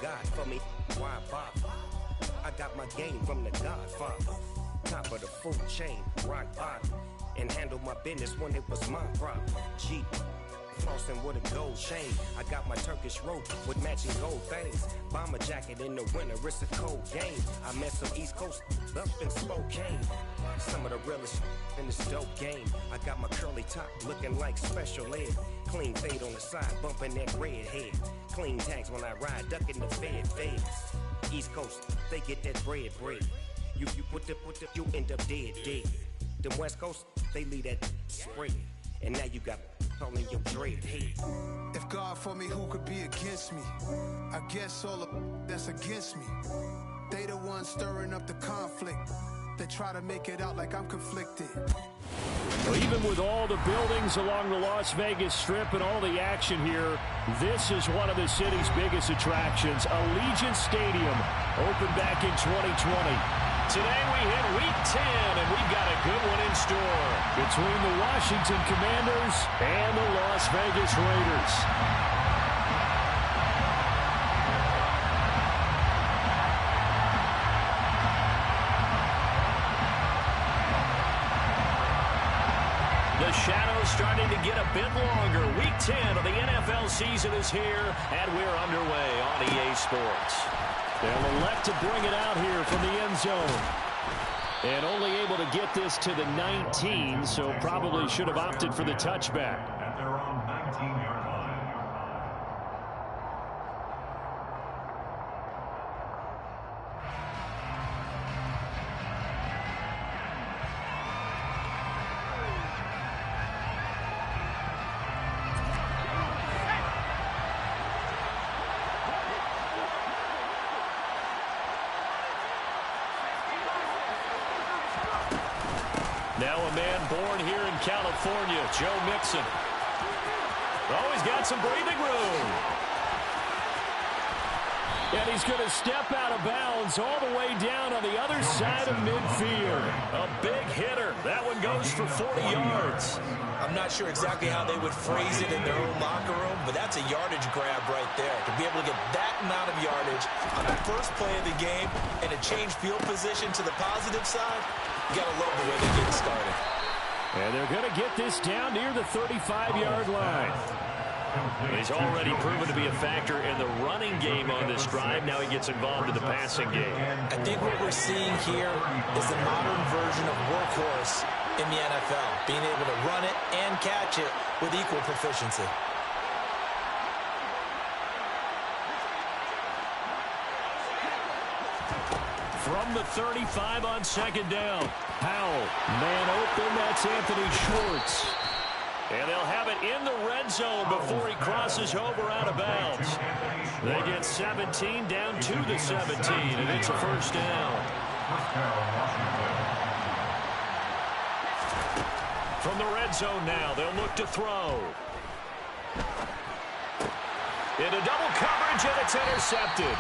God for me, why bother? I got my game from the Godfather. Top of the food chain, rock bottom. And handle my business when it was my problem. G. Flossing with a gold chain. I got my Turkish rope with matching gold things. Bomber jacket in the winter, it's a cold game. I met some East Coast up in Spokane. Some of the realest in this dope game. I got my curly top looking like special ed. Clean fade on the side, bumping that red head. Clean tags when I ride, ducking the feds. East Coast, they get that bread. You put the, you end up dead. The West Coast, they leave that spread. And now you got calling your dread head. If God for me, who could be against me? I guess all the that's against me. They the ones stirring up the conflict. They try to make it out like I'm conflicted. Well, even with all the buildings along the Las Vegas Strip and all the action here, this is one of the city's biggest attractions. Allegiant Stadium opened back in 2020. Today we hit Week 10, and we've got a good one in store between the Washington Commanders and the Las Vegas Raiders. The shadow's starting to get a bit longer. Week 10 of the NFL season is here, and we're underway on EA Sports. They'll elect to bring it out here from the end zone. And only able to get this to the 19, so probably should have opted for the touchback. At their own 19-yard line. Now a man born here in California, Joe Mixon. Oh, he's got some breathing room. And he's going to step out of bounds all the way down on the other side of midfield. A big hitter. That one goes for 40 yards. I'm not sure exactly how they would phrase it in their own locker room, but that's a yardage grab right there. To be able to get that amount of yardage on the first play of the game and a change field position to the positive side, you got to love the way they get started. And they're going to get this down near the 35-yard line. He's already proven to be a factor in the running game on this drive. Now he gets involved in the passing game. I think what we're seeing here is the modern version of workhorse in the NFL, being able to run it and catch it with equal proficiency. From the 35 on second down. Powell, man open, that's Anthony Schwartz. And they'll have it in the red zone before he crosses over out of bounds. They get 17 down to the 17, and it's a first down. From the red zone now, they'll look to throw. Into double coverage, and it's intercepted.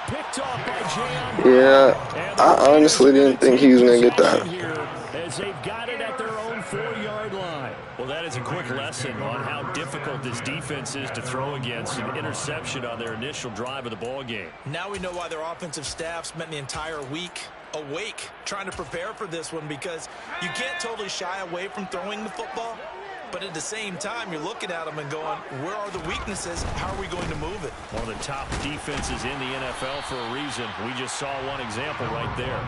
Picked off by Jam. Yeah, I honestly didn't think he was going to get that. As they've got it at their own 4-yard line. Well, that is a quick lesson on how difficult this defense is to throw against. An interception on their initial drive of the ball game. Now we know why their offensive staff spent the entire week awake trying to prepare for this one, because you can't totally shy away from throwing the football. But at the same time, you're looking at them and going, where are the weaknesses? How are we going to move it? One of the top defenses in the NFL for a reason. We just saw one example right there.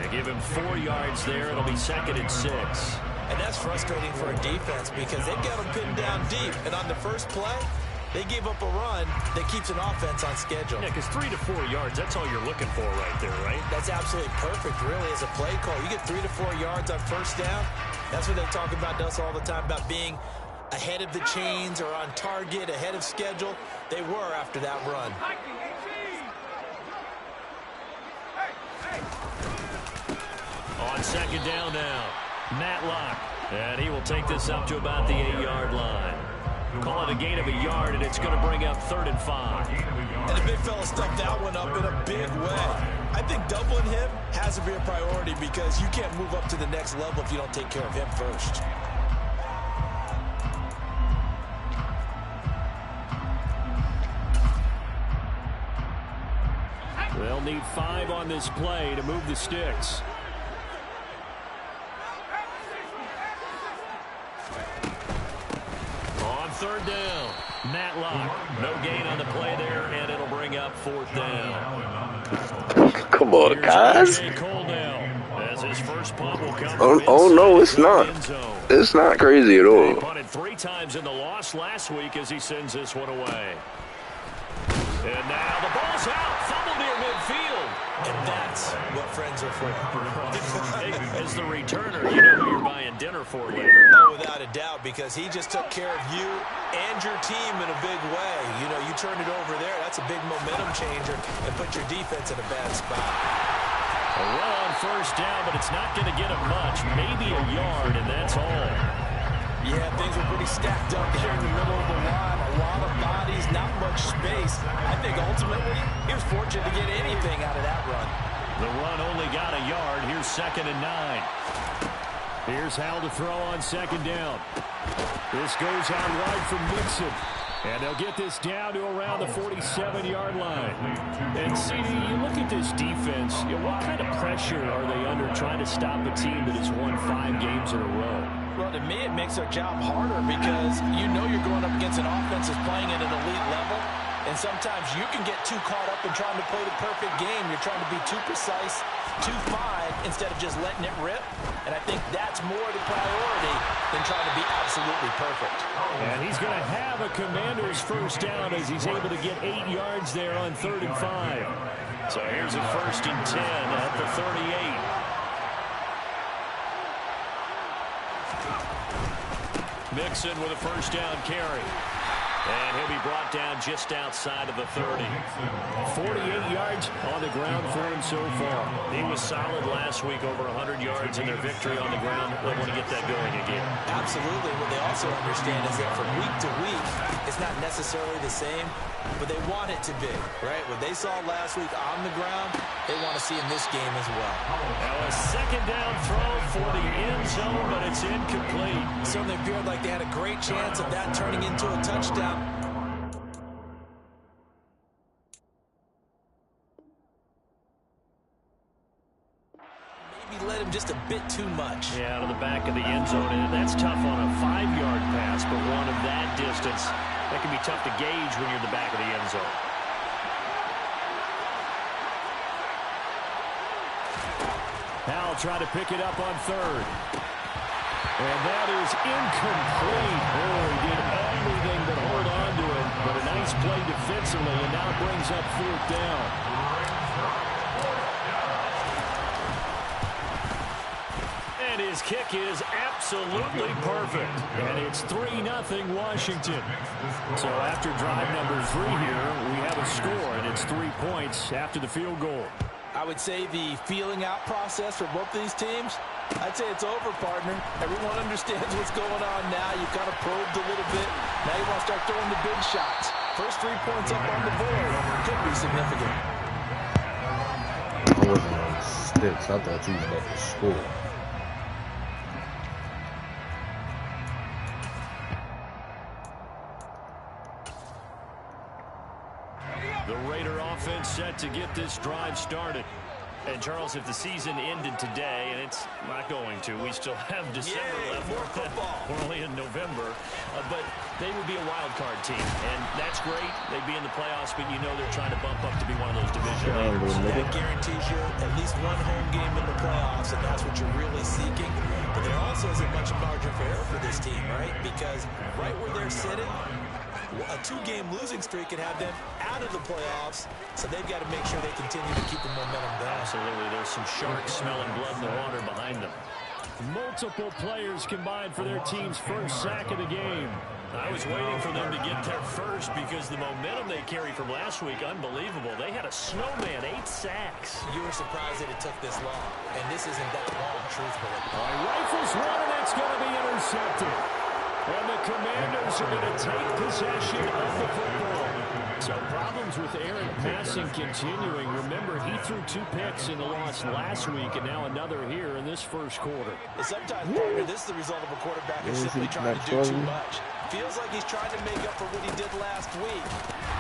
They give him 4 yards there. It'll be 2nd and 6. And that's frustrating for a defense because they've got them pinned down deep. And on the first play, they gave up a run that keeps an offense on schedule. Yeah, because 3 to 4 yards, that's all you're looking for right there, right? That's absolutely perfect, really, as a play call. You get 3 to 4 yards on first down. That's what they talk about to us all the time, about being ahead of the chains or on target, ahead of schedule. They were after that run. On second down now, Matlock. And he will take this up to about the 8-yard line. Call it a gain of a yard, and it's going to bring up 3rd and 5. And the big fella stuffed that one up in a big way. I think doubling him has to be a priority because you can't move up to the next level if you don't take care of him first. They'll need 5 on this play to move the sticks. On 3rd down, Matlock. No gain on the play there, and it'll bring up 4th down. Come on, guys. As his first punt will come Oh no, it's not. It's not crazy at all. He punted 3 times in the loss last week as he sends this one away. And now the ball's out, fumbled near midfield. And that's what friends are for. As the returner, you know who you're buying dinner for later. Oh, without a doubt, because he just took care of you and your team in a big way. You know, you turn it over there, that's a big momentum changer and put your defense in a bad spot. A run on 1st down, but it's not going to get him much. Maybe a yard, and that's all. Yeah, things were pretty stacked up there in the middle of the line. A lot of bodies, not much space. I think ultimately he was fortunate to get anything out of that run. The run only got a yard. Here's 2nd and 9. Here's Howell to throw on 2nd down. This goes out wide from Mixon. And they'll get this down to around the 47-yard line. And, CD, you look at this defense, what kind of pressure are they under trying to stop a team that has won 5 games in a row? Well, to me, it makes their job harder because you know you're going up against an offense that's playing at an elite level. And sometimes you can get too caught up in trying to play the perfect game. You're trying to be too precise, too fine, instead of just letting it rip. And I think that's more the priority than trying to be absolutely perfect. And he's going to have a Commander's 1st down as he's able to get 8 yards there on 3rd and 5. So here's a 1st and 10 at the 38. Mixon with a 1st down carry. And he'll be brought down just outside of the 30. 48 yards on the ground for him so far. He was solid last week, over 100 yards in their victory on the ground. They want to get that going again. Absolutely. What they also understand is that from week to week, it's not necessarily the same, but they want it to be, right? What they saw last week on the ground, they want to see in this game as well. Now a 2nd down throw for the end zone, but it's incomplete. Certainly appeared like they had a great chance of that turning into a touchdown. Maybe led him just a bit too much. Yeah, out of the back of the end zone, and that's tough on a 5-yard pass, but one of that distance, that can be tough to gauge when you're in the back of the end zone. Howell tried to pick it up on 3rd. And that is incomplete. Oh, he did everything but hold on to it. But a nice play defensively, and now brings up 4th down. And his kick is absolutely perfect. And it's 3-0 Washington. So after drive number 3 here, we have a score, and it's 3 points after the field goal. I would say the feeling out process for both of these teams, I'd say it's over, partner. Everyone understands what's going on now. You've kind of probed a little bit. Now you want to start throwing the big shots. First 3 points up on the board could be significant. I wasn't on the sticks. I thought you was about to score. The Raider offense set to get this drive started. And, Charles, if the season ended today, and it's not going to, we still have December left. More football. We're only in November. But they would be a wild card team. And that's great. They'd be in the playoffs, but you know they're trying to bump up to be one of those division leaders. That guarantees you at least one home game in the playoffs, and that's what you're really seeking. But there also isn't much margin for error for this team, right? Because right where they're sitting, a 2-game losing streak can have them out of the playoffs, so they've got to make sure they continue to keep the momentum going. Absolutely. There's some sharks smelling blood in the water behind them. Multiple players combined for their team's first sack of the game. I was waiting for them to get there first because the momentum they carried from last week, unbelievable. They had a snowman, 8 sacks. You were surprised that it took this long, and this isn't that long, truthfully. Rifles one, and it's going to be intercepted. And the Commanders are going to take possession of the football. So problems with errant passing continuing. Remember, he threw 2 picks in the loss last week, and now another here in this first quarter. Sometimes, partner, this is the result of a quarterback who's simply trying to do too much. Feels like he's trying to make up for what he did last week,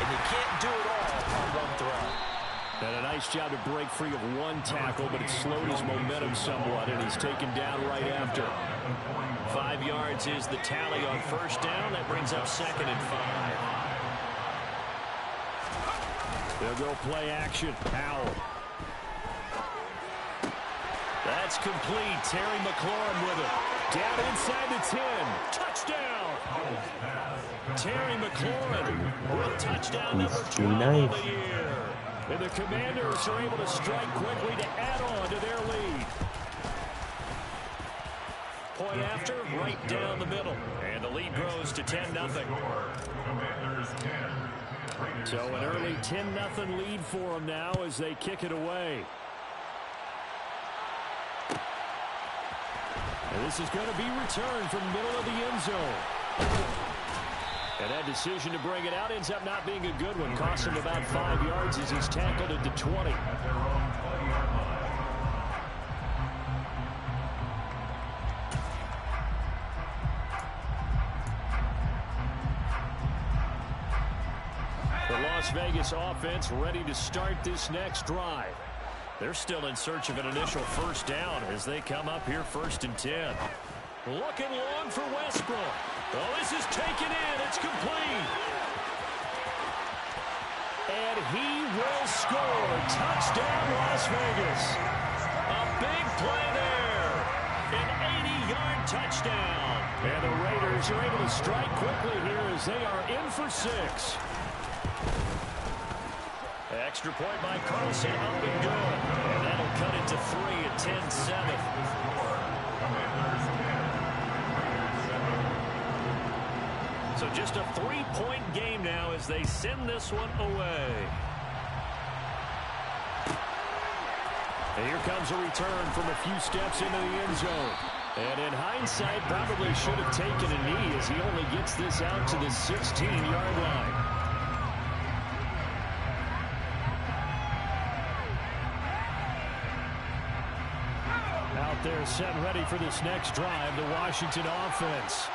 and you can't do it all on one throw. And a nice nice job to break free of one tackle, but it slowed his momentum somewhat, and he's taken down right after. 5 yards is the tally on first down. That brings up 2nd and 5. They'll go play action. Howell. That's complete. Terry McLaurin with it. Down inside the 10. Touchdown. Terry McLaurin with touchdown number 12 of the year. And the Commanders are able to strike quickly to add on to their lead. Point after, right down the middle. And the lead grows to 10-0. So an early 10-0 lead for them now as they kick it away. And this is going to be returned from the middle of the end zone. And that decision to bring it out ends up not being a good one. Costs him about 5 yards as he's tackled at the 20. The Las Vegas offense ready to start this next drive. They're still in search of an initial first down as they come up here 1st and 10. Looking long for Westbrook. Oh, this is taken in. It's complete. And he will score. Touchdown, Las Vegas. A big play there. An 80-yard touchdown. And the Raiders are able to strike quickly here as they are in for 6. Extra point by Carlson, up and good. And that'll cut it to 3 at 10-7. So just a 3-point game now as they send this one away. And here comes a return from a few steps into the end zone. And in hindsight, probably should have taken a knee as he only gets this out to the 16-yard line. Out there set and ready for this next drive, the Washington offense.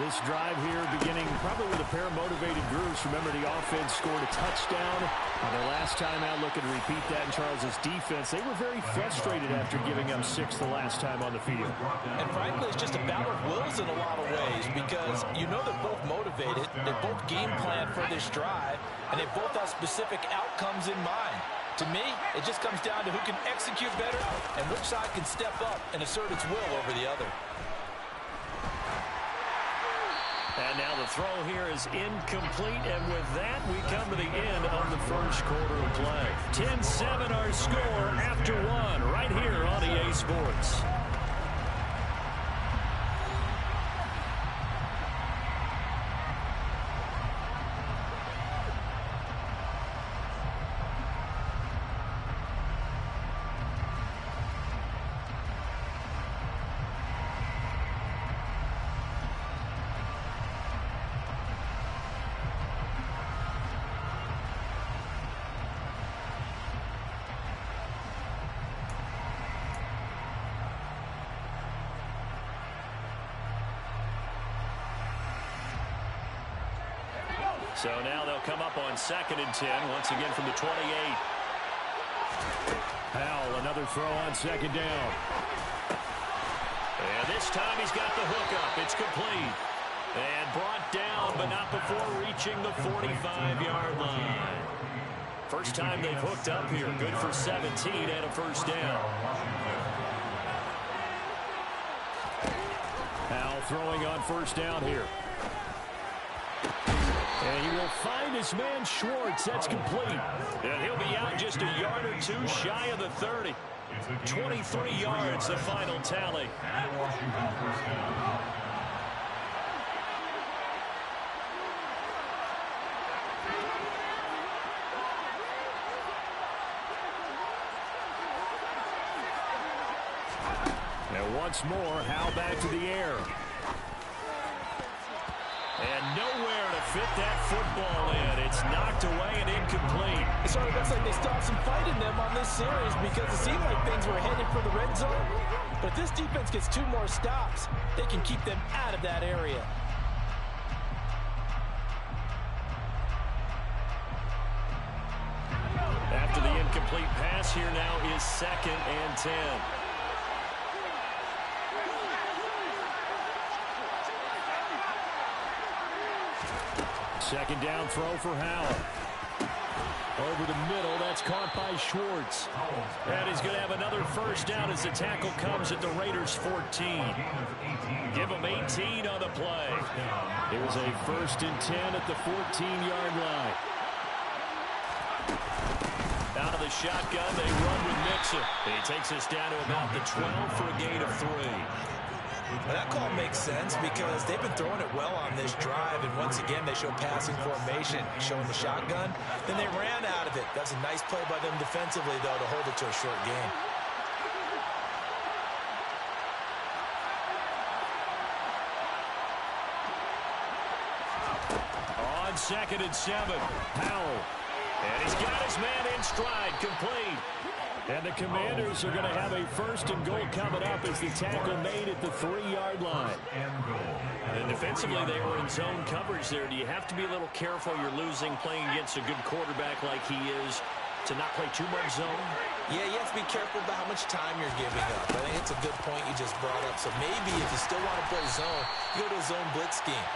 This drive here beginning probably with a pair of motivated groups. Remember, the offense scored a touchdown on their last time out. Looking to repeat that in Charles's defense. They were very frustrated after giving up 6 the last time on the field. And frankly, it's just a battle of wills in a lot of ways because you know they're both motivated. They both game plan for this drive, and they both have specific outcomes in mind. To me, it just comes down to who can execute better and which side can step up and assert its will over the other. And now the throw here is incomplete, and with that, we come to the end of the first quarter of play. 10-7 our score after 1 right here on EA Sports. So now they'll come up on 2nd and 10, once again from the 28. Howell, another throw on 2nd down. And this time he's got the hook up. It's complete. And brought down, but not before reaching the 45-yard line. First time they've hooked up here. Good for 17 and a first down. Howell throwing on first down here. And he will find his man Schwartz. That's complete. And he'll be out just a yard or two shy of the 30. 23 yards, the final tally. And once more, Howell back to the air. And nowhere to fit that football in. It's knocked away and incomplete. It sort of looks like they stopped some fight in them on this series because it seemed like things were headed for the red zone. But if this defense gets 2 more stops, they can keep them out of that area. After the incomplete pass here now is 2nd and 10. Second down throw for Howell. Over the middle, that's caught by Schwartz. And he's going to have another first down as the tackle comes at the Raiders' 14. Give him 18 on the play. It was a 1st and 10 at the 14-yard line. Out of the shotgun, they run with Mixon. He takes us down to about the 12 for a gain of 3. Well, that call makes sense because they've been throwing it well on this drive, and once again they show passing formation, showing the shotgun. Then they ran out of it. That's a nice play by them defensively, though, to hold it to a short game. On 2nd and 7, Howell. And he's got his man in stride, complete. And the Commanders are going to have a 1st and goal coming up as the tackle made at the 3-yard line. And defensively, they were in zone coverage there. Do you have to be a little careful? You're losing playing against a good quarterback like he is to not play too much zone? Yeah, you have to be careful about how much time you're giving up. I think it's a good point you just brought up. So maybe if you still want to play zone, you go to a zone blitz scheme.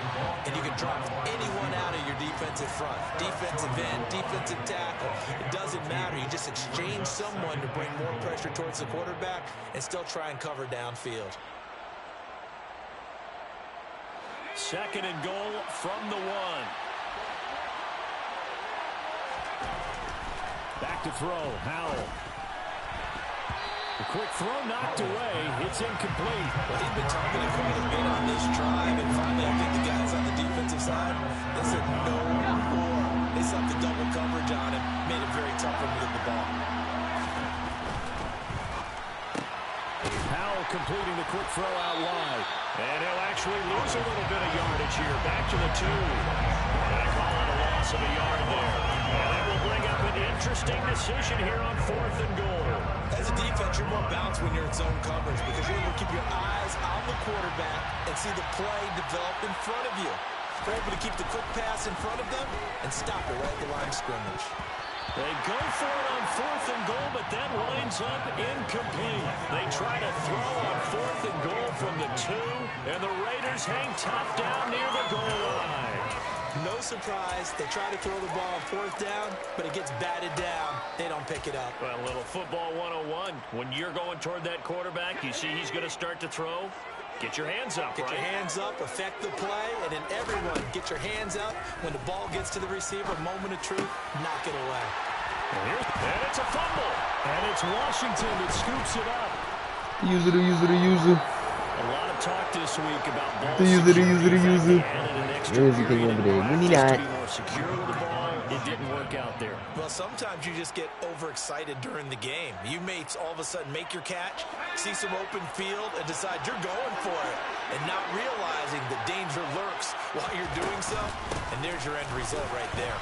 And you can drop anyone out of your defensive front. Defensive end, defensive tackle. It doesn't matter. You just exchange someone to bring more pressure towards the quarterback and still try and cover downfield. 2nd and goal from the 1. Back to throw, Howell. The quick throw knocked away. It's incomplete. Well, he's been targeted quite a bit on this drive, and finally I think the guys on the defensive side, they said no more. They sucked the double coverage on him, made it very tough for him to get the ball. Howell completing the quick throw out wide. And he'll actually lose a little bit of yardage here. Back to the 2. And I call it a loss of a yard there. And that will bring up an interesting decision here on 4th and goal. As a defense, you're more balanced when you're in zone coverage because you're able to keep your eyes on the quarterback and see the play develop in front of you. You're able to keep the quick pass in front of them and stop it right at the line of scrimmage. They go for it on 4th and goal, but that winds up incomplete. They try to throw on 4th and goal from the 2, and the Raiders hang tough down near the goal line. No surprise. They try to throw the ball on 4th down, but it gets batted down. They don't pick it up. Well, a little football 101. When you're going toward that quarterback, you see he's going to start to throw. Get your hands up, Get your hands up, affect the play, and then everyone get your hands up. When the ball gets to the receiver, moment of truth, knock it away. And it's a fumble. And it's Washington that scoops it up. Use it. A lot of talk this week about ball Use it. Where is he taking over there? We need that. More secure with the ball. It didn't work out there. Well, sometimes you just get overexcited during the game. You may all of a sudden make your catch, see some open field, and decide you're going for it, and not realizing the danger lurks while you're doing so. And there's your end result right there.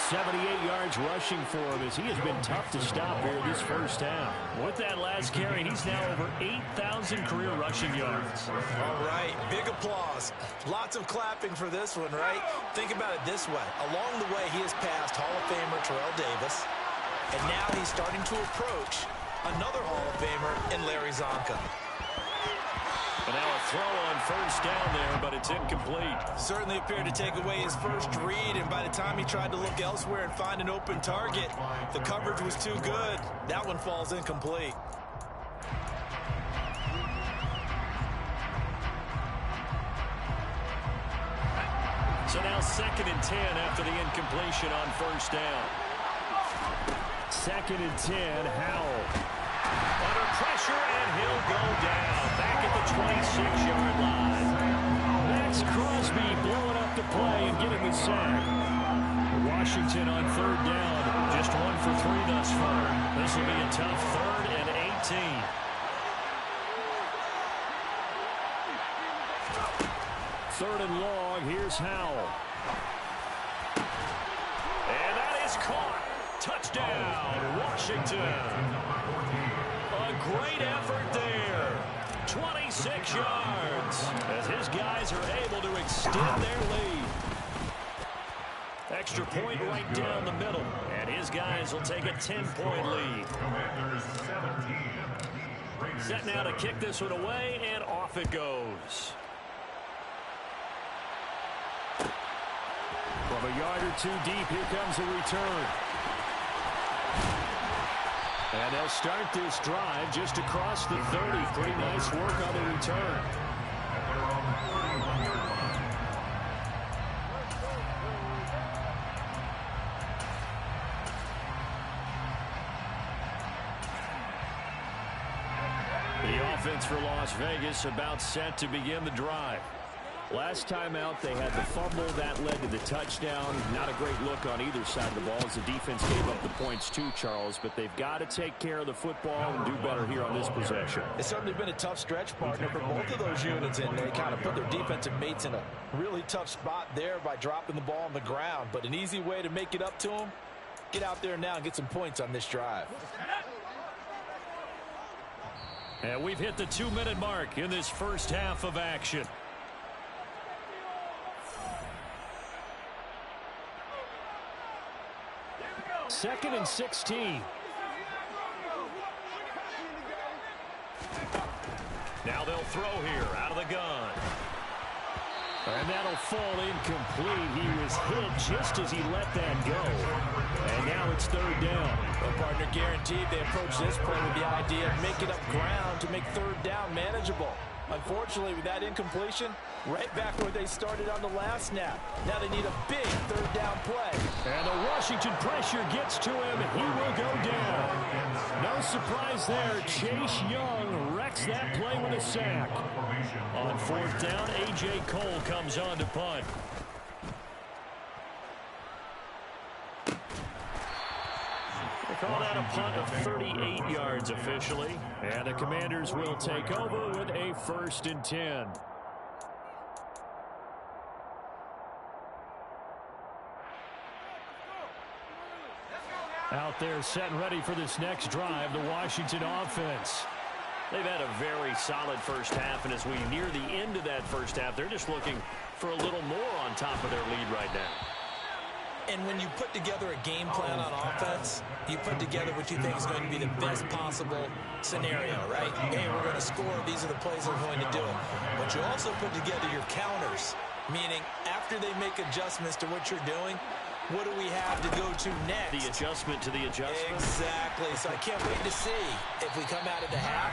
78 yards rushing for him as he has been tough to stop here this first half. With that last carry, he's now over 8,000 career rushing yards. All right, big applause. Lots of clapping for this one, right? Think about it this way. Along the way, he has passed Hall of Famer Terrell Davis, and now he's starting to approach another Hall of Famer in Larry Zonka. And now a throw on first down there, but it's incomplete. Certainly appeared to take away his first read, and by the time he tried to look elsewhere and find an open target, the coverage was too good. That one falls incomplete. So now 2nd and 10 after the incompletion on first down. 2nd and 10, Howell. Under pressure, and he'll go down. Back at the 26-yard line. Max Crosby blowing up the play and getting the sack. Washington on 3rd down. Just 1 for 3 thus far. This will be a tough 3rd and 18. Third and long. Here's Howell. And that is caught. Touchdown, Washington. A great effort there. 26 yards as his guys are able to extend their lead. extra point right down the middle. And his guys will take a 10-point lead. Set now to kick this one away, and off it goes. From a yard or two deep, here comes a return. And they'll start this drive just across the 30. Pretty nice work on the return. The offense for Las Vegas about set to begin the drive. Last time out, they had the fumble that led to the touchdown. Not a great look on either side of the ball as the defense gave up the points too, Charles. But they've got to take care of the football and do better here on this possession. It's certainly been a tough stretch, partner, for both of those units, and they kind of put their defensive mates in a really tough spot there by dropping the ball on the ground. But an easy way to make it up to them, get out there now and get some points on this drive. And we've hit the 2-minute mark in this first half of action. Second and 16. Now they'll throw here out of the gun. And that'll fall incomplete. He was hit just as he let that go. And now it's third down. Well, partner, guaranteed they approach this play with the idea of making up ground to make third down manageable. Unfortunately, with that incompletion, right back where they started on the last snap. Now they need a big third down play. And the Washington pressure gets to him. He will go down. No surprise there. Chase Young wrecks that play with a sack. On fourth down, A.J. Cole comes on to punt. They call that a punt of 38 yards officially. And the Commanders will take over with a 1st and 10. Out there set and ready for this next drive, the Washington offense. They've had a very solid first half, and as we near the end of that first half, they're just looking for a little more on top of their lead right now. And when you put together a game plan on offense, you put together what you think is going to be the best possible scenario, right? Hey, we're going to score. These are the plays we're going to do. But you also put together your counters, meaning after they make adjustments to what you're doing, what do we have to go to next? The adjustment to the adjustment. Exactly. So I can't wait to see if we come out of the half,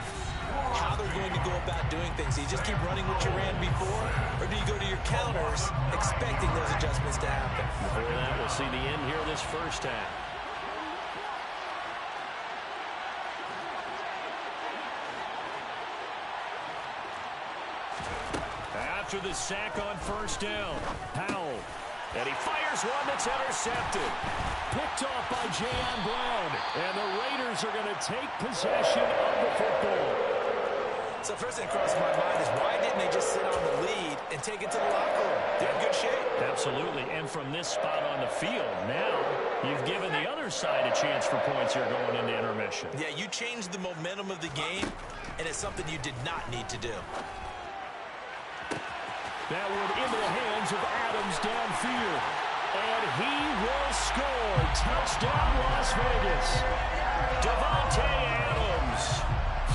how they're going to go about doing things. Do you just keep running what you ran before, or do you go to your counters expecting those adjustments to happen? Before that, we'll see the end here this first half. After the sack on first down, Powell. And he fires one that's intercepted. Picked off by Jayon Brown. And the Raiders are going to take possession of the football. So first thing that crosses my mind is why didn't they just sit on the lead and take it to the locker room? They're in good shape. Absolutely. And from this spot on the field, now you've given the other side a chance for points here going into intermission. Yeah, you changed the momentum of the game, and it's something you did not need to do. That one into the hands of Adams downfield. And he will score. Touchdown, Las Vegas. Devontae Adams,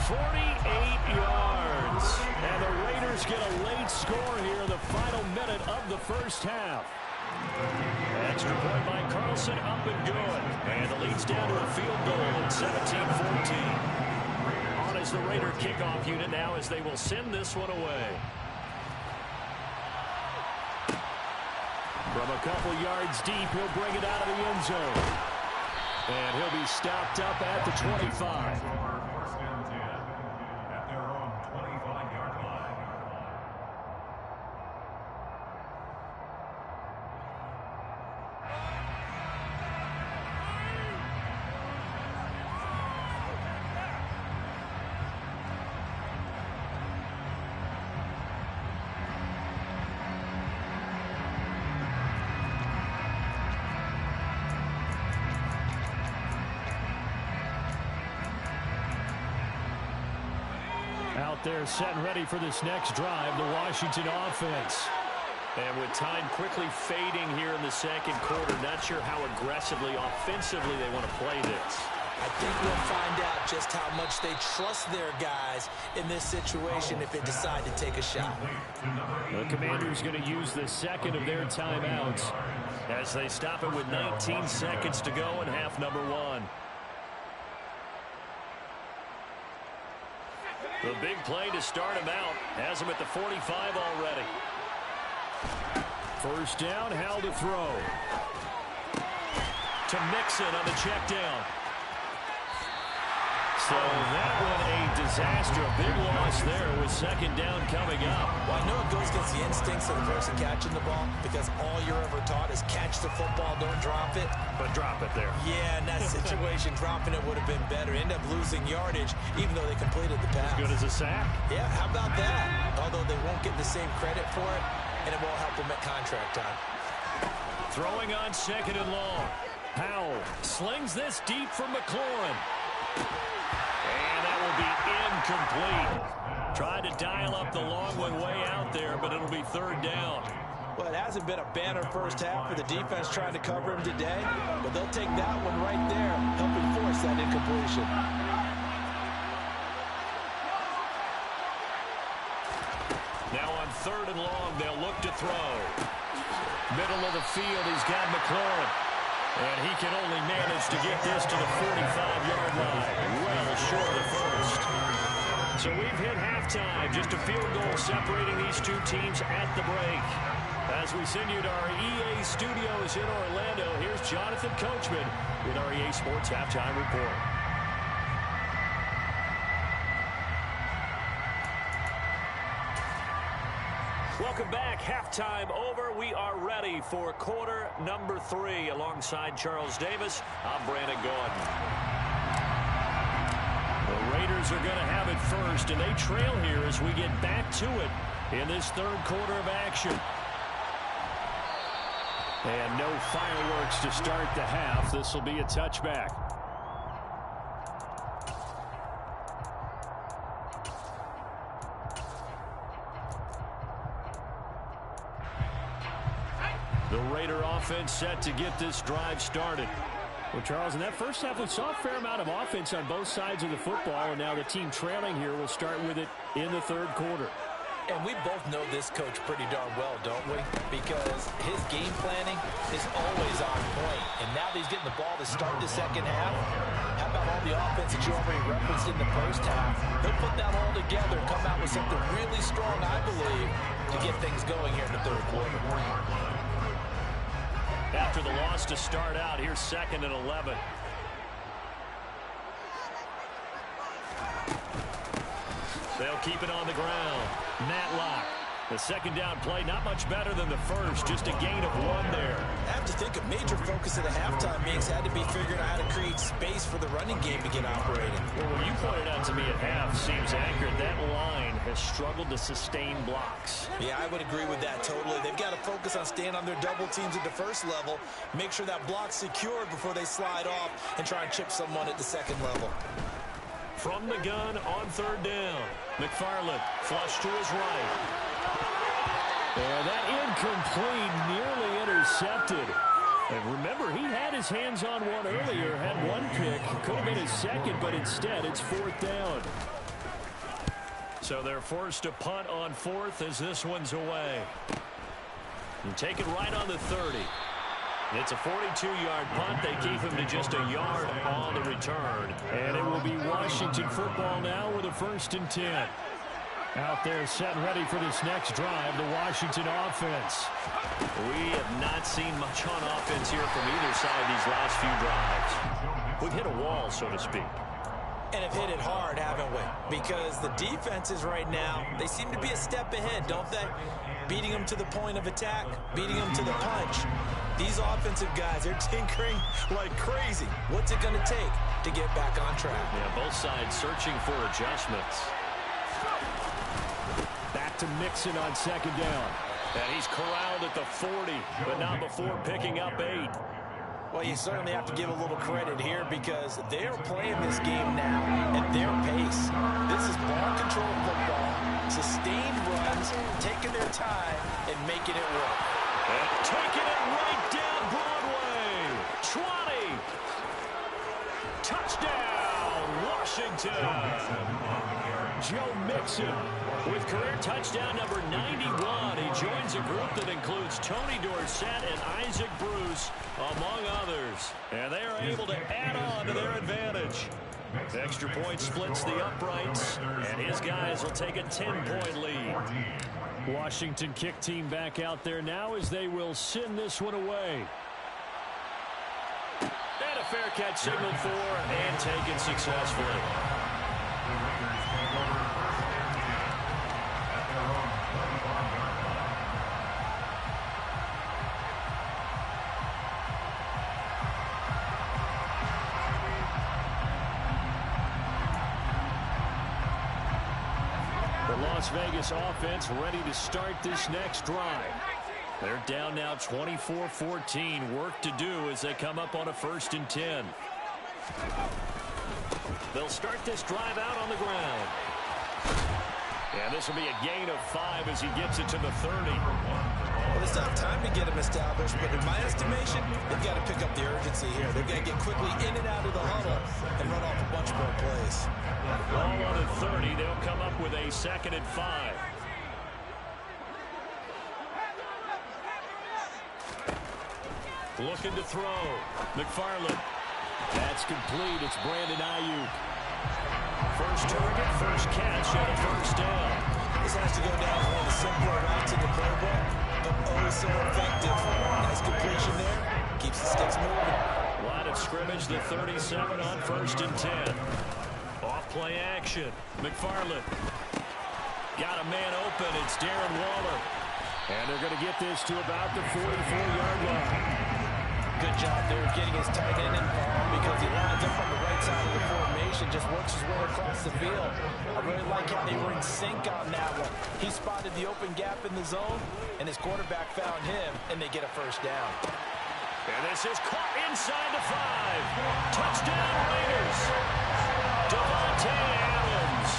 48 yards. And the Raiders get a late score here in the final minute of the first half. Extra point by Carlson, up and good. And the lead's down to a field goal at 17-14. On as the Raider kickoff unit now as they will send this one away. From a couple yards deep, he'll bring it out of the end zone. And he'll be stopped up at the 25. First and 10 at their own 25-yard line. Out there set and ready for this next drive, the Washington offense. And with time quickly fading here in the second quarter, not sure how aggressively, offensively they want to play this. I think we'll find out just how much they trust their guys in this situation if they decide to take a shot. The Commanders going to use the second of their timeouts as they stop it with 19 seconds to go in half number one. The big play to start him out has him at the 45 already. First down, Howell to throw. To Mixon on the check down. So that one a disaster. A big loss there with second down coming up. Well, I know it goes against the instincts of the person catching the ball because all you're ever taught is catch the football, don't drop it. But drop it there. Yeah, in that situation, dropping it would have been better. End up losing yardage even though they completed the pass. As good as a sack. Yeah, how about that? Although they won't get the same credit for it, and it won't help them at contract time. Throwing on second and long. Howell slings this deep for McLaurin. And that will be incomplete. Tried to dial up the long one way out there, but it'll be third down. Well, it hasn't been a banner first half for the defense trying to cover him today, but they'll take that one right there, helping force that incompletion. Now on third and long, they'll look to throw. Middle of the field, he's got McLaurin. And he can only manage to get this to the 45-yard line. Well short of the first. So we've hit halftime. Just a field goal separating these two teams at the break. As we send you to our EA studios in Orlando, here's Jonathan Coachman with our EA Sports Halftime Report. Welcome back. Halftime over. We are ready for quarter number 3. Alongside Charles Davis, I'm Brandon Gordon. The Raiders are going to have it first, and they trail here as we get back to it in this third quarter of action. And no fireworks to start the half. This will be a touchback. The Raider offense set to get this drive started. Well, Charles, in that first half, we saw a fair amount of offense on both sides of the football, and now the team trailing here will start with it in the third quarter. And we both know this coach pretty darn well, don't we? Because his game planning is always on point. And now that he's getting the ball to start the second half, how about all the offense that you already referenced in the first half? He'll put that all together and come out with something really strong, I believe, to get things going here in the third quarter. After the loss to start out, here's second and 11. They'll keep it on the ground. Matlock. The second down play, not much better than the first, just a gain of 1 there. I have to think a major focus of the halftime meetings had to be figuring out how to create space for the running game to get operating. Well, what you pointed out to me at half seems accurate. That line has struggled to sustain blocks. Yeah, I would agree with that totally. They've got to focus on staying on their double teams at the first level, make sure that block's secured before they slide off and try and chip someone at the second level. From the gun on third down. McFarland flush to his right. And that incomplete, nearly intercepted. And remember, he had his hands on one earlier, had one pick. Could have been his second, but instead it's fourth down. So they're forced to punt on fourth as this one's away. And take it right on the 30. It's a 42-yard punt. They keep him to just a yard on the return. And it will be Washington football now with a 1st and 10. Out there set and ready for this next drive, the Washington offense. We have not seen much on offense here from either side these last few drives. We've hit a wall, so to speak. And have hit it hard, haven't we? Because the defenses right now, they seem to be a step ahead, don't they? Beating them to the point of attack, beating them to the punch. These offensive guys, they're tinkering like crazy. What's it going to take to get back on track? Yeah, both sides searching for adjustments. Back to Mixon on second down. And he's corralled at the 40, but not before picking up 8. Well, you certainly have to give a little credit here because they're playing this game now at their pace. This is ball control football, sustained runs, taking their time, and making it work. And taking it right down Broadway. 20. Touchdown, Washington. Joe Mixon with career touchdown number 91. He joins a group that includes Tony Dorsett and Isaac Bruce, among others. And they are able to add on to their advantage. Extra point splits the uprights, and his guys will take a 10-point lead. Washington kick team back out there now as they will send this one away. And a fair catch signaled for and taken successfully. Las Vegas offense ready to start this next drive. They're down now 24-14. Work to do as they come up on a 1st and 10. They'll start this drive out on the ground. And this will be a gain of 5 as he gets it to the 30. Well, it's not time to get him established, but in my estimation, they've got to pick up the urgency here. They've got to get quickly in and out of the huddle and run off a bunch more plays. All on a 30, they'll come up with a 2nd and 5. Looking to throw. McFarland. That's complete. It's Brandon Ayuk. First target, first catch, and a 1st down. This has to go down as one of the simpler routes in the playbook, but oh so effective. Nice completion there. Keeps the sticks moving. Line of scrimmage, the 37 on 1st and 10. Off play action. McFarland. Got a man open. It's Darren Waller. And they're going to get this to about the 44-yard line. Good job there getting his tight end involved because he lines up on the right side of the formation, just works his way across the field. I really like how they were in sync on that one. He spotted the open gap in the zone, and his quarterback found him, and they get a 1st down. And this is caught inside the 5. Touchdown Raiders. Devontae Adams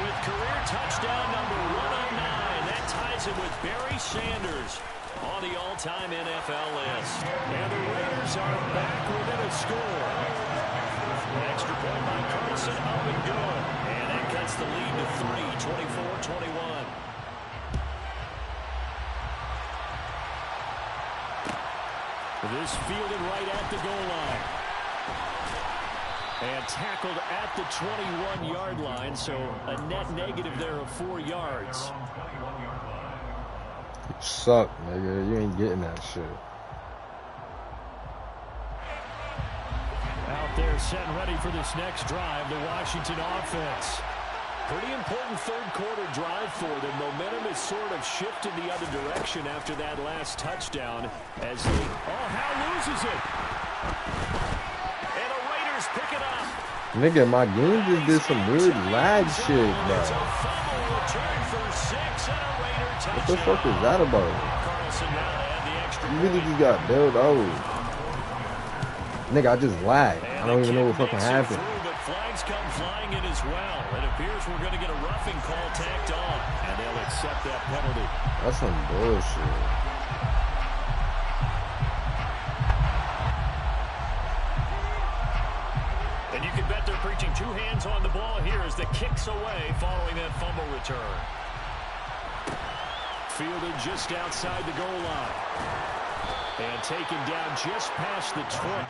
with career touchdown number 109. That ties him with Barry Sanders on the all-time NFL list. And the Raiders are back within a score. Extra point by Carson, up and good. And that cuts the lead to 3, 24-21. This fielded right at the goal line. And tackled at the 21-yard line, so a net negative there of 4 yards. You suck, nigga. You ain't getting that shit. Out there set and ready for this next drive, the Washington offense. Pretty important 3rd quarter drive for them. Momentum has sort of shifted the other direction after that last touchdown as they... Oh, Howe loses it. And the Raiders pick it up. Nigga, my game just did some weird lag shit, bro. What the fuck is that about? You really just got bailed out. Nigga, I just lagged. I don't even know what fucking happened. But flags come flying in as well. It appears we're going to get a roughing call tacked on, and they'll accept that penalty. That's some bullshit. And you can bet they're preaching 2 hands on the ball here as the kick's away following that fumble return. Fielded just outside the goal line. And taken down just past the 20.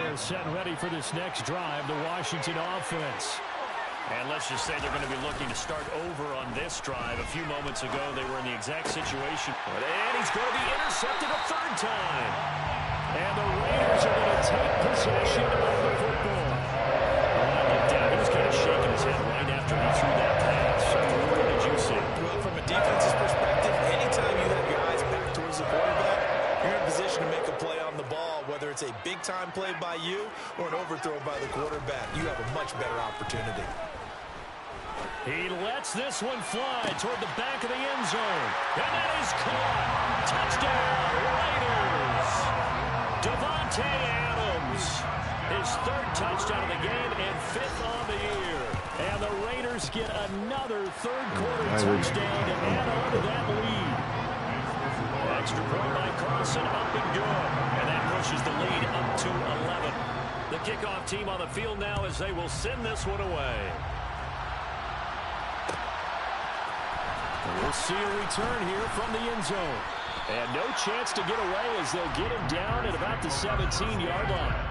They're set and ready for this next drive, the Washington offense. And let's just say they're going to be looking to start over on this drive. A few moments ago, they were in the exact situation. And he's going to be intercepted a third time. And the Raiders are going to take possession of the football. He was kind of shaking his head right after he threw that pass. What did you see? Well, from a defense's perspective, anytime you have your eyes back towards the quarterback, you're in a position to make a play on the ball, whether it's a big-time play by you or an overthrow by the quarterback. You have a much better opportunity. He lets this one fly toward the back of the end zone. And that is caught. Touchdown, Raiders. Davante Adams. His third touchdown of the game and fifth on the year. And the Raiders get another third-quarter touchdown to add on to that lead. Extra point by Carlson, up and good. And that pushes the lead up to 11. The kickoff team on the field now as they will send this one away. We'll see a return here from the end zone. And no chance to get away as they'll get him down at about the 17-yard line.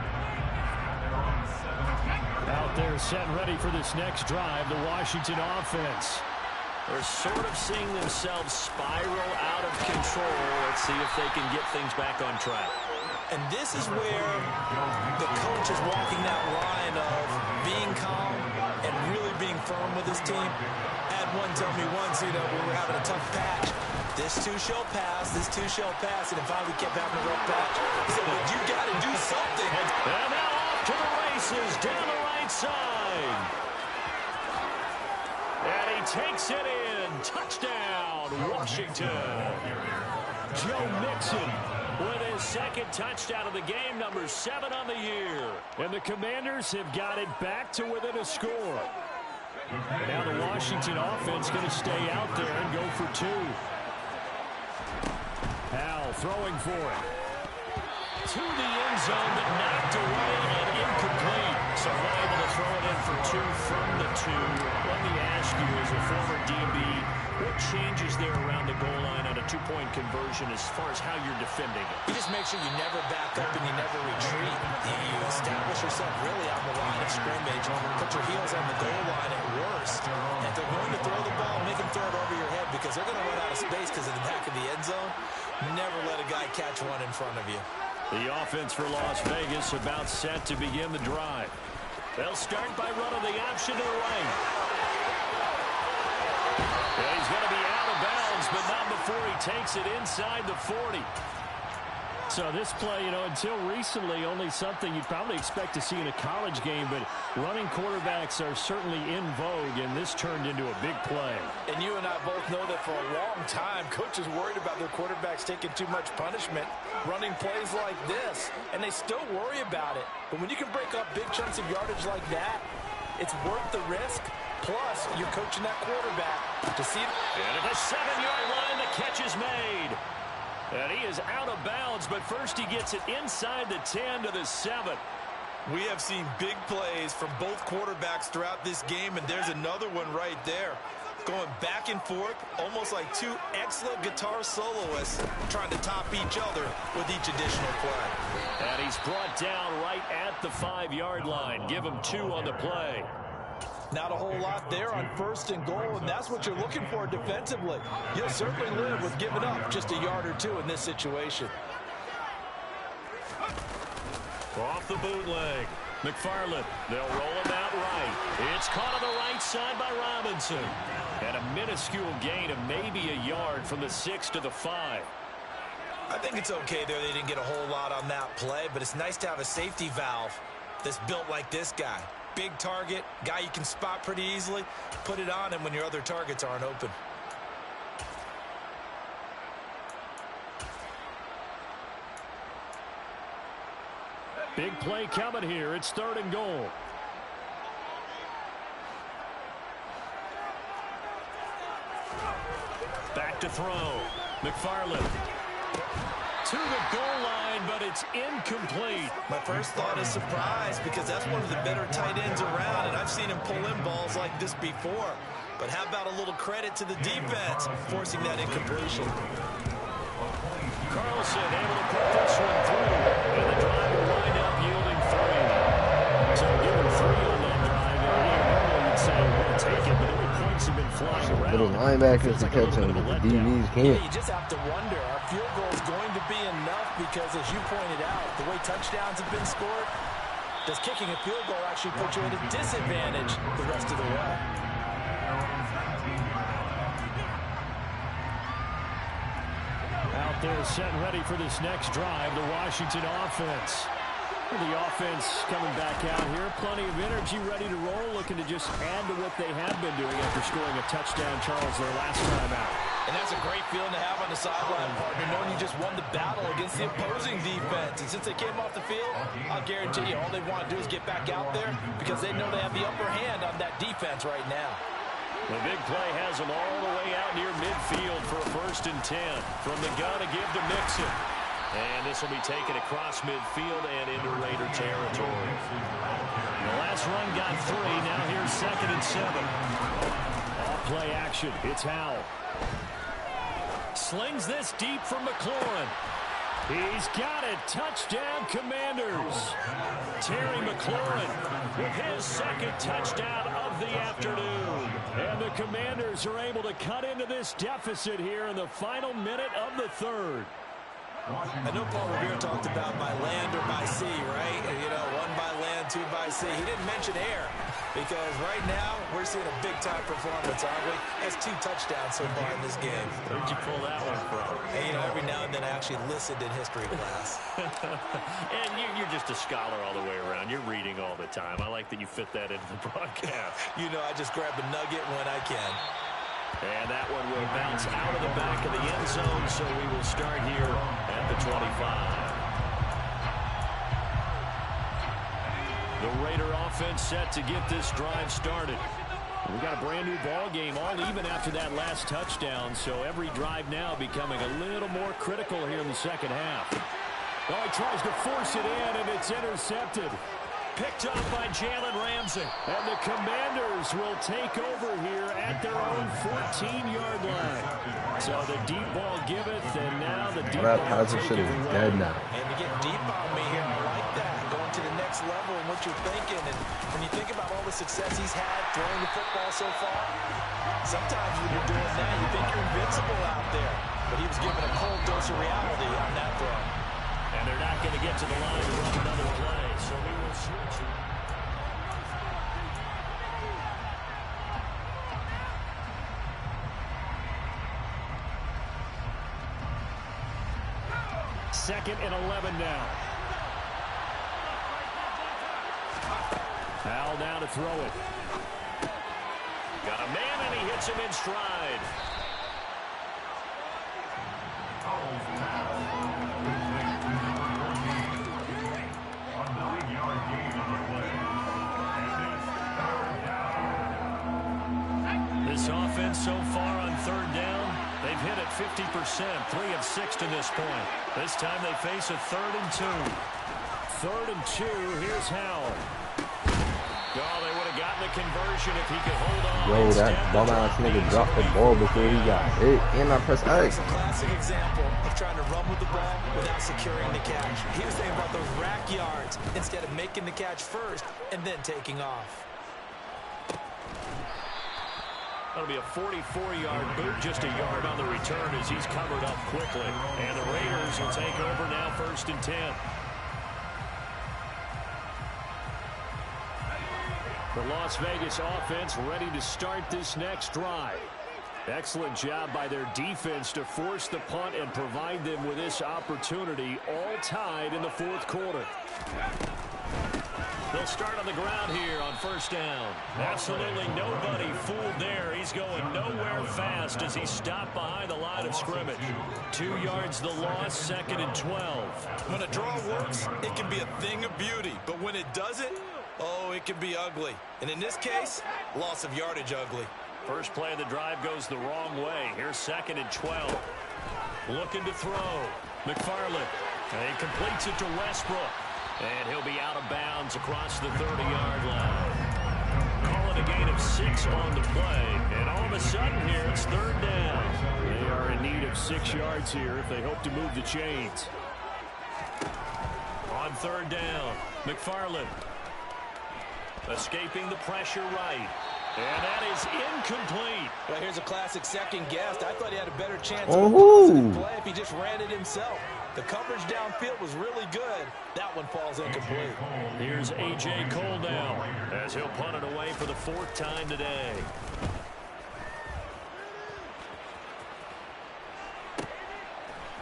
Out there set and ready for this next drive, the Washington offense. They're sort of seeing themselves spiral out of control. Let's see if they can get things back on track. And this is where the coach is walking that line of being calm and really being firm with his team. I had one tell me once, we were having a tough patch. This too shall pass, this too shall pass. And if I would keep having a rough patch, he said, but you got to do something. And now off to the races down the right side. And he takes it in. Touchdown, Washington. Joe Mixon with his second touchdown of the game, number 7 on the year. And the Commanders have got it back to within a score. Now the Washington offense going to stay out there and go for 2. Howell throwing for it. To the end zone, but knocked away and incomplete. So unable to throw it in for 2 from the 2. Let me ask you, as a former DB, what changes there around the goal line on a 2-point conversion as far as how you're defending it? You just make sure you never back up and you never retreat. You establish yourself really on the line of scrimmage. Put your heels on the goal line at worst. And if they're going to throw the ball, make them throw it over your head because they're going to run out of space because of the back of the end zone. Never let a guy catch one in front of you. The offense for Las Vegas about set to begin the drive. They'll start by running the option to the right. Yeah, he's going to be out of bounds, but not before he takes it inside the 40. So this play, until recently, only something you'd probably expect to see in a college game, but running quarterbacks are certainly in vogue, and this turned into a big play. And you and I both know that for a long time, coaches worried about their quarterbacks taking too much punishment, running plays like this, and they still worry about it. But when you can break up big chunks of yardage like that, it's worth the risk. Plus, you're coaching that quarterback to see. And at the 7-yard line, the catch is made. And he is out of bounds, but first he gets it inside the 10 to the 7. We have seen big plays from both quarterbacks throughout this game, and there's another one right there. Going back and forth, almost like 2 excellent guitar soloists trying to top each other with each additional play. And he's brought down right at the 5-yard line. Give him 2 on the play. Not a whole lot there on 1st and goal, and that's what you're looking for defensively. You'll certainly live with giving up just a yard or 2 in this situation. Off the bootleg. McFarland, they'll roll him out right. It's caught on the right side by Robinson. And a minuscule gain of maybe a yard from the 6 to the 5. I think it's okay there. They didn't get a whole lot on that play, but it's nice to have a safety valve that's built like this guy. Big target, guy you can spot pretty easily. Put it on him when your other targets aren't open. Big play coming here. It's 3rd and goal. Back to throw. McFarland. To the goal line, but it's incomplete. My first thought is surprise because that's one of the better tight ends around, and I've seen him pull in balls like this before. But how about a little credit to the defense forcing that incompletion? Carlson able to put this one through, and the drive will wind up yielding 3. flying around. Little linebackers to catch him, but the DBs can't. Yeah, you just have to wonder, are field goals going to be enough? Because as you pointed out, the way touchdowns have been scored, does kicking a field goal actually put you at a disadvantage the rest of the way? Out there set and ready for this next drive, the Washington offense. The offense coming back out here, plenty of energy, ready to roll, looking to just add to what they have been doing after scoring a touchdown, Charles, their last time out. And that's a great feeling to have on the sideline, partner, knowing you just won the battle against the opposing defense. And since they came off the field, I'll guarantee you all they want to do is get back out there because they know they have the upper hand on that defense right now. The big play has them all the way out near midfield for a 1st and 10. From the gun to give to Mixon. And this will be taken across midfield and into Raider territory. The last run got 3. Now here's 2nd and 7. Off play action. It's Howell. Slings this deep for McLaurin. He's got it. Touchdown, Commanders. Terry McLaurin with his 2nd touchdown of the afternoon. And the Commanders are able to cut into this deficit here in the final minute of the 3rd. I know Paul Revere talked about by land or by sea, right? You know, 1 by land, 2 by sea. He didn't mention air because right now we're seeing a big-time performance, aren't we? That's 2 touchdowns so far in this game. Where'd you pull that one from? And, you know, every now and then I actually listened in history class. And you're just a scholar all the way around. You're reading all the time. I like that you fit that into the broadcast. You know, I just grab a nugget when I can. And that one will bounce out of the back of the end zone, so we will start here at the 25. The Raider offense set to get this drive started. We got a brand new ball game, all even after that last touchdown, so every drive now becoming a little more critical here in the 2nd half. Oh, he tries to force it in, and it's intercepted. Picked up by Jalen Ramsey. And the Commanders will take over here at their own 14-yard line. So the deep ball giveth, and now the deep ball passing shit is dead now. And you get deep on me here. I like that. Going to the next level and what you're thinking. And when you think about all the success he's had throwing the football so far, sometimes when you're doing that, you think you're invincible out there. But he was given a cold dose of reality on that throw. And they're not going to get to the line to run another play, so we will switch. Second and 11 now. Howell now to throw it. Got a man, and he hits him in stride. This offense so far on 3rd down, they've hit it 50%, 3 of 6 to this point. This time they face a 3rd and 2. 3rd and 2, here's Howell. Oh, they would have gotten the conversion if he could hold on. Yo, that bum-ass nigga dropped the ball before he got hit, and I pressed X. It's a classic example of trying to run with the ball without securing the catch. He was thinking about those rack yards instead of making the catch first and then taking off. That'll be a 44-yard boot, just a yard on the return as he's covered up quickly. And the Raiders will take over now, 1st and 10. The Las Vegas offense ready to start this next drive. Excellent job by their defense to force the punt and provide them with this opportunity, all tied in the 4th quarter. They'll start on the ground here on 1st down. Absolutely nobody fooled there. He's going nowhere fast as he's stopped behind the line of scrimmage. 2 yards the loss, 2nd and 12. When a draw works, it can be a thing of beauty. But when it doesn't, oh, it can be ugly. And in this case, loss of yardage ugly. First play of the drive goes the wrong way. Here's 2nd and 12. Looking to throw. McFarland. And he completes it to Westbrook. And he'll be out of bounds across the 30-yard line. Call it a gain of 6 on the play. And all of a sudden here, it's 3rd down. They are in need of 6 yards here if they hope to move the chains. On 3rd down, McFarland. Escaping the pressure right. And that is incomplete. Well, here's a classic second guess. I thought he had a better chance of of a a positive Ooh. play if he just ran it himself. The coverage downfield was really good. That one falls incomplete. Here's A.J. Cole now as he'll punt it away for the 4th time today.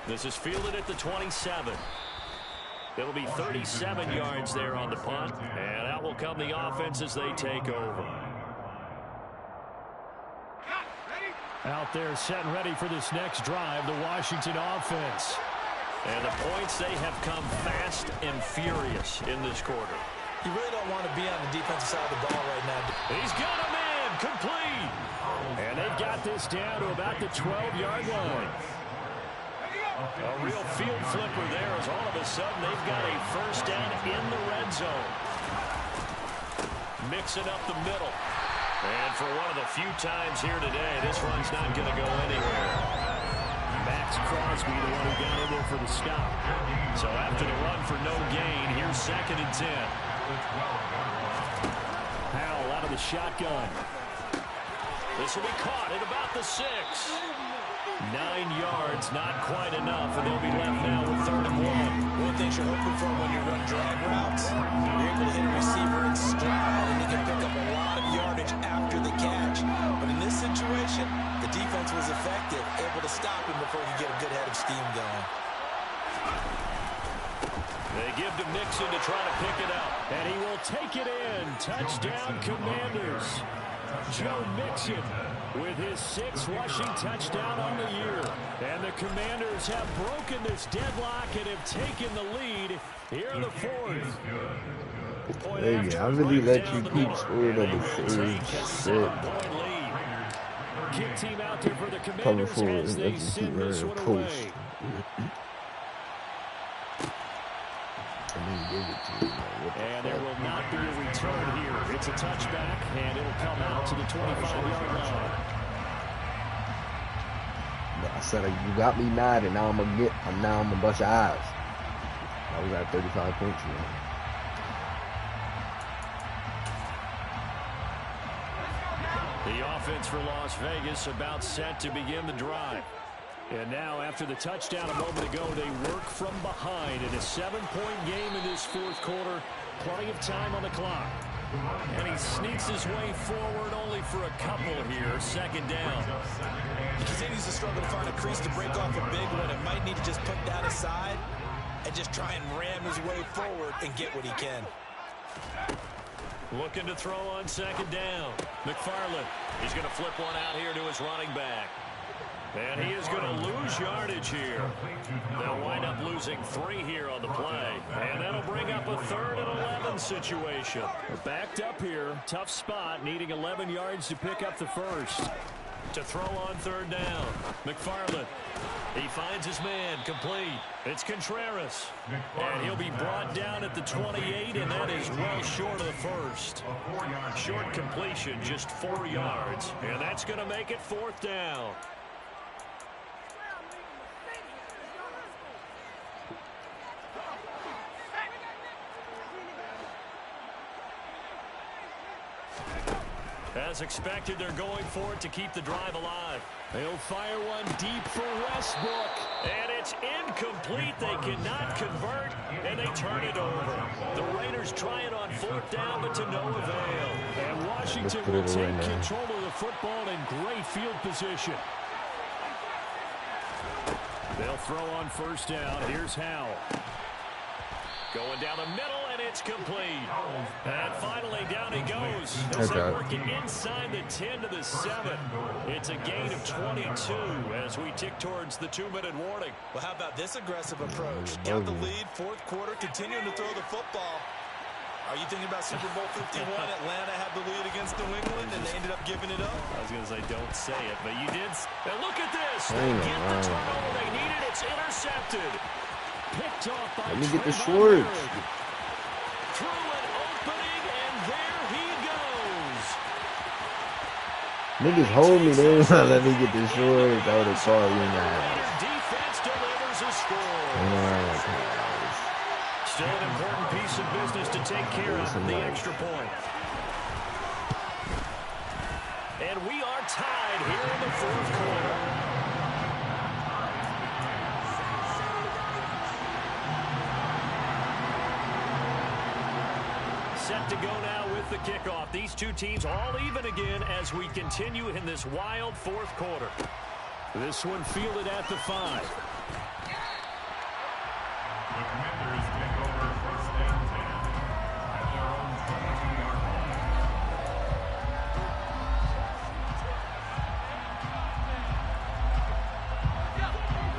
This is fielded at the 27. It'll be 37 yards there on the punt, and out will come the offense as they take over. Out there set and ready for this next drive, the Washington offense. And the points, they have come fast and furious in this quarter. You really don't want to be on the defensive side of the ball right now. He's got him in, complete. And they've got this down to about the 12-yard line. A real field flipper there as all of a sudden they've got a first down in the red zone. Mixing up the middle. And for one of the few times here today, this run's not going to go anywhere. Max Crosby, the one who got in there for the stop. So after the run for no gain, here's 2nd and 10. Powell out of the shotgun. This will be caught at about the 6. 9 yards, not quite enough, and they'll be left now with 3rd and 1. One of the things you're hoping for when you run drag routes, you're able to hit a receiver in stride, and you can pick up a lot of yardage after the catch. But in this situation, the defense was effective, able to stop him before he could get a good head of steam going. They give to Mixon to try to pick it up. And he will take it in. Touchdown, Commanders. Joe Mixon with his 6th rushing touchdown on the year. And the Commanders have broken this deadlock and have taken the lead here in the 4th. Hey, I really let you keep scoring on the same shit. Kick team out there for the Cover Commanders forward, as they let's just keep send this running one post. away. And there will not be a return here. It's a touchback, and it'll come out to the 25-yard line. I said you got me mad, and now I'm gonna bust your eyes. I was at 35 points, man. The offense for Las Vegas about set to begin the drive. And now, after the touchdown a moment ago, they work from behind in a 7-point game in this 4th quarter. Plenty of time on the clock. And he sneaks his way forward only for a couple here. 2nd down. He continues to struggle to find a crease to break off a big one and might need to just put that aside and just try and ram his way forward and get what he can. Looking to throw on 2nd down. McFarland. He's going to flip one out here to his running back. And he is going to lose yardage here. They'll wind up losing 3 here on the play. And that'll bring up a 3rd and 11 situation. Backed up here. Tough spot. Needing 11 yards to pick up the first. To throw on 3rd down. McFarland. He finds his man. Complete. It's Contreras. And he'll be brought down at the 28, and that is well short of the first. Short completion, just 4 yards. And that's going to make it 4th down. As expected, they're going for it to keep the drive alive. They'll fire one deep for Westbrook. And it's incomplete. They cannot convert, and they turn it over. The Raiders try it on 4th down, but to no avail. And Washington will take control of the football in great field position. They'll throw on 1st down. Here's Howell. Going down the middle, and it's complete. And finally, down he goes. As they work it inside the 10 to the 7. It's a gain of 22 as we tick towards the 2-minute warning. Well, how about this aggressive approach? Got the lead, 4th quarter, continuing to throw the football. Are you thinking about Super Bowl 51? Atlanta had the lead against New England, and they ended up giving it up. I was going to say, don't say it, but you did. And look at this. They get the turnover they needed. It's intercepted. Picked off by Let me get the Schwartz. Through an opening, and there he goes. Niggas hold me, they ain't let me get the Schwartz. I would have called you now. Defense delivers a score. Still an important piece of business to take care of, the extra point. tied here in the fourth quarter. Set to go now with the kickoff. These two teams all even again as we continue in this wild fourth quarter. This one fielded at the 5. The Commanders take over first and 10 at their own 22-yard line.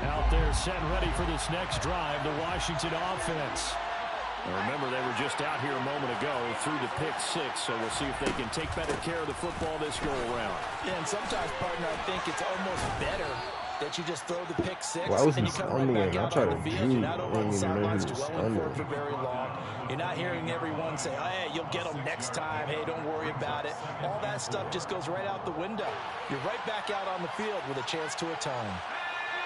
Out there set and ready for this next drive, the Washington offense. Remember, they were just out here a moment ago through the pick 6, so we'll see if they can take better care of the football this go-around. Yeah, and sometimes, partner, I think it's almost better that you just throw the pick 6 Why was and he you come right back stumbling? I out tried on to the field. do. You're not I over on didn't the even know he sidelines was dwelling for stumbling. very long. You're not hearing everyone say, hey, you'll get them next time. Hey, don't worry about it. All that stuff just goes right out the window. You're right back out on the field with a chance to atone.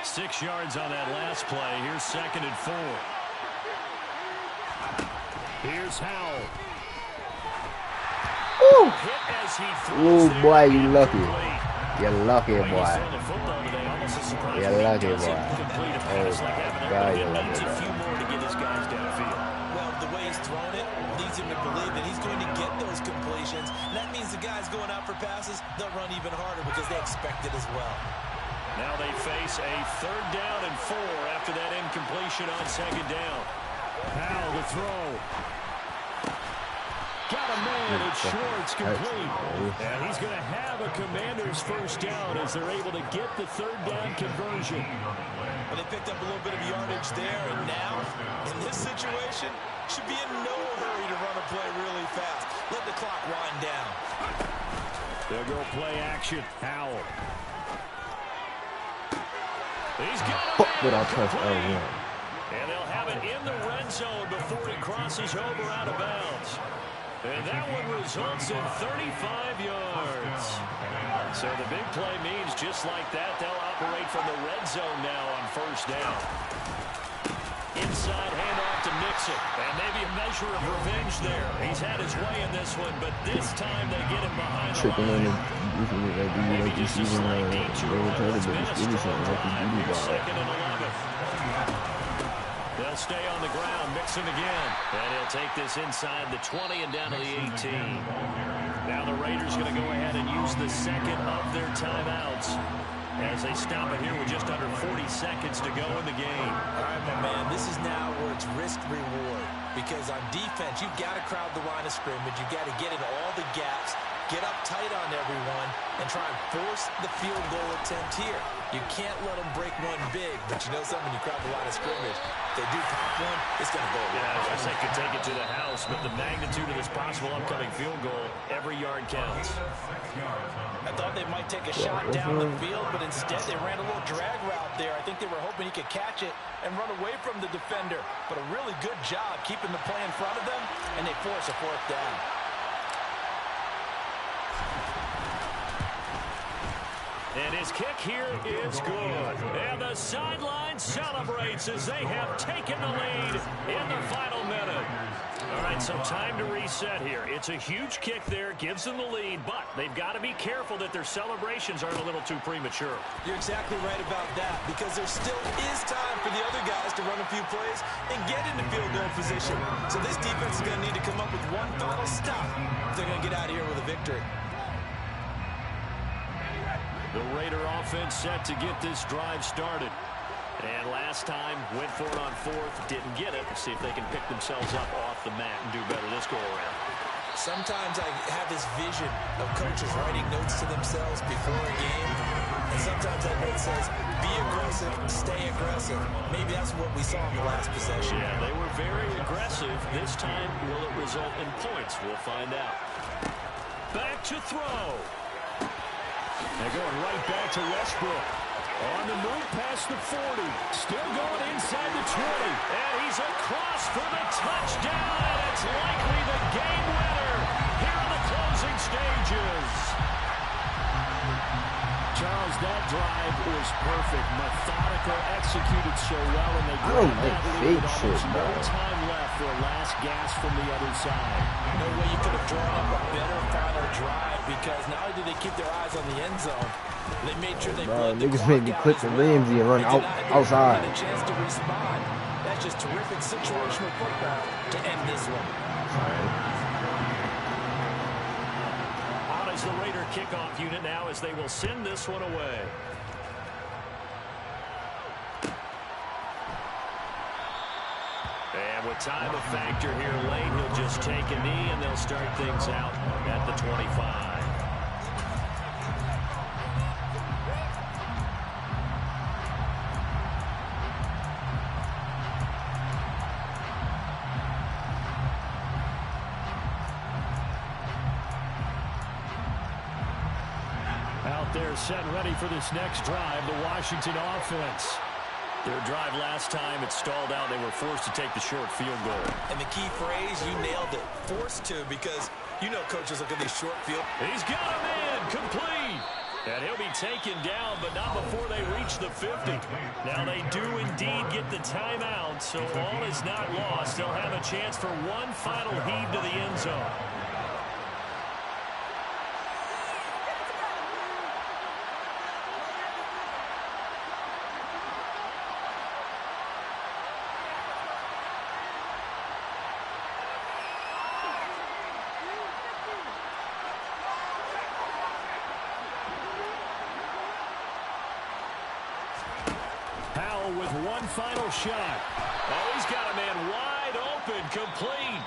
6 yards on that last play. Here's 2nd and 4. Here's Howell. Ooh, boy, you lucky. You're lucky, boy. You're lucky, boy. Oh, God, you're lucky, boy. Well, the way he's thrown it leads him to believe that he's going to get those completions. And that means the guys going out for passes, they'll run even harder because they expect it as well. Now they face a 3rd down and 4 after that incompletion on 2nd down. Howell to throw. Got a man at Schwartz complete. And he's going to have a Commander's first down as they're able to get the 3rd down conversion. Well, they picked up a little bit of yardage there, and now, in this situation, should be in no hurry to run a play really fast. Let the clock wind down. They'll go play action. Howell. He's got a Without touch L1. And they'll have it in the red zone before he crosses over out of bounds. And that one results in 35 yards. So the big play means just like that, they'll operate from the red zone now on 1st down. Inside handoff to Mixon. And maybe a measure of revenge there. He's had his way in this one, but this time they get him behind the line. Maybe just a slight detour. It's been a strong drive. Here's 2nd and 11. They'll stay on the ground, Mixon again. And he'll take this inside the 20 and down to the 18. Now the Raiders going to go ahead and use the 2nd of their timeouts as they stop it here with just under 40 seconds to go in the game. All right, my man, this is now where it's risk-reward. Because on defense, you've got to crowd the line of scrimmage. You've got to get into all the gaps, get up tight on everyone, and try and force the field goal attempt here. You can't let them break one big, but you know something, you crowd the line of scrimmage. If they do pop one, it's going to go away. Yeah, I guess they could take it to the house, but the magnitude of this possible upcoming field goal, every yard counts. I thought they might take a shot down the field, but instead they ran a little drag route there. I think they were hoping he could catch it and run away from the defender. But a really good job keeping the play in front of them, and they force a 4th down. And his kick here is good. And the sideline celebrates as they have taken the lead in the final minute. All right, so time to reset here. It's a huge kick there, gives them the lead, but they've got to be careful that their celebrations aren't a little too premature. You're exactly right about that, because there still is time for the other guys to run a few plays and get into field goal position. So this defense is going to need to come up with one final stop if they're going to get out of here with a victory. The Raider offense set to get this drive started. And last time, went for it on 4th, didn't get it. See if they can pick themselves up off the mat and do better this go-around. Sometimes I have this vision of coaches writing notes to themselves before a game. And sometimes that note says, be aggressive, stay aggressive. Maybe that's what we saw in the last possession. Yeah, they were very aggressive. This time, will it result in points? We'll find out. Back to throw. They're going right back to Westbrook. On the move past the 40. Still going inside the 20. And he's across for the touchdown. And it's likely the game winner here in the closing stages. Charles, that drive was perfect. Methodical, executed so well, and they I don't grabbed that like lead fake with shit, almost bro. no time left for a last gasp from the other side. No way you could have drawn up a better final drive, because not only did they keep their eyes on the end zone, they made sure they bled the Niggas clock made me out clip as the well. Ramsey and run They did not give outside. a chance to respond. That's just terrific situational football to end this one. On is the Raider kickoff unit now as they will send this one away. And with time a factor here late, he'll just take a knee and they'll start things out at the 25. Out there set and ready for this next drive, the Washington offense. Their drive last time, it stalled out. They were forced to take the short field goal. And the key phrase, you nailed it. Forced to, because you know coaches look at these short field. He's got a man complete. And he'll be taken down, but not before they reach the 50. Now they do indeed get the timeout, so all is not lost. They'll have a chance for one final heave to the end zone. With one final shot. Oh, he's got a man wide open, complete.